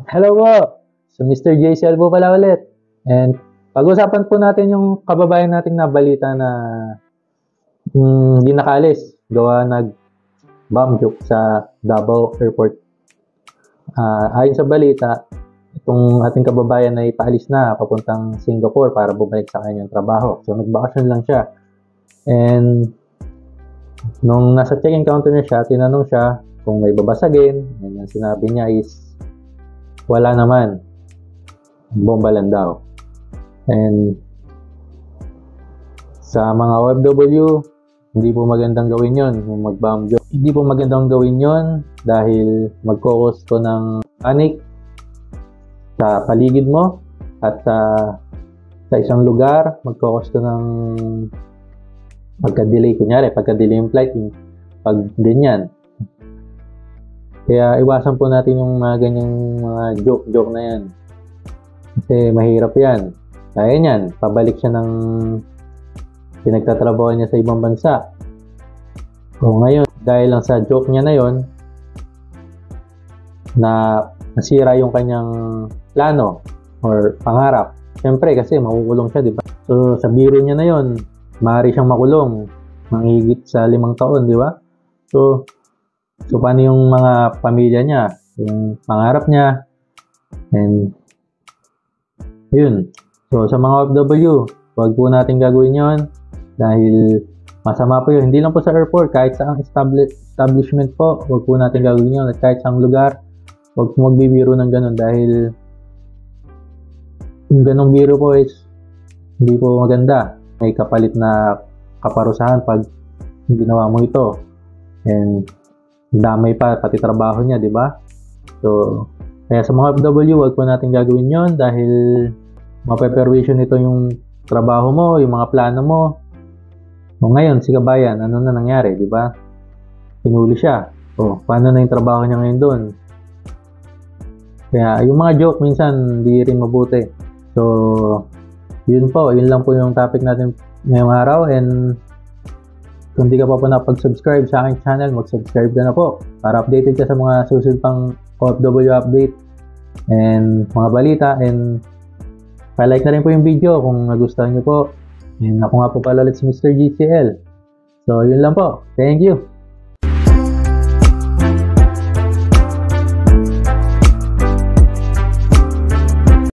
Hello po! So, Mr. JCL po pala ulit. And pag-usapan po natin yung kababayan nating nabalita na hindi nakaalis. Gawa nag-bomb joke sa Davao Airport. Ayon sa balita, itong ating kababayan ay paalis na papuntang Singapore para bumalik sa kanyang trabaho. So, nagbakasyon lang siya. And nung nasa check-in counter na siya, tinanong siya kung may babasagin. And yung sinabi niya is, wala naman. Bomba lang daw. And sa mga OFW, hindi po magandang gawin yon yung mag-bomb joke. Hindi po magandang gawin yon dahil magkukos to ng panic sa paligid mo at sa isang lugar, magkukos to ng pagka-delay. Kunyari, pagka-delay yung flight, pag ganyan. Kaya iwasan po natin yung mga ganyang mga joke na yan. Kasi mahirap yan. Kaya yan, pabalik siya ng pinagtatrabaho niya sa ibang bansa. So ngayon, dahil lang sa joke niya na yon, na nasira yung kanyang plano or pangarap. Siyempre kasi makukulong siya, di ba? So sa biro niya na yon, maaari siyang makulong, manghigit sa 5 taon, di ba? So paano yung mga pamilya niya, yung pangarap niya, and yun. So sa mga OFW, huwag po natin gagawin yon dahil masama po yun. Hindi lang po sa airport, kahit sa establishment po, huwag po natin gagawin yun. At kahit sa lugar, huwag po magbibiro ng ganun dahil yung ganung biro po is hindi po maganda. May kapalit na kaparusahan pag ginawa mo ito. And damay pa pati trabaho niya, di ba? So, kaya sa mga OFW, huwag po natin gagawin yon dahil mape-permission nito yung trabaho mo, yung mga plano mo. O ngayon, si kabayan, ano na nangyari, di ba? Pinuli siya. O, paano na yung trabaho niya ngayon doon? Kaya, yung mga joke, minsan, hindi rin mabuti. So, yun lang po yung topic natin ngayong araw. And kung di ka pa napag-subscribe sa aking channel, mag-subscribe ka na po para updated ka sa mga susunod pang OFW update and mga balita. And pa-like na rin po yung video kung nagustuhan nyo po. And ako nga po pala ulit si Mr. GCL. So, yun lang po. Thank you.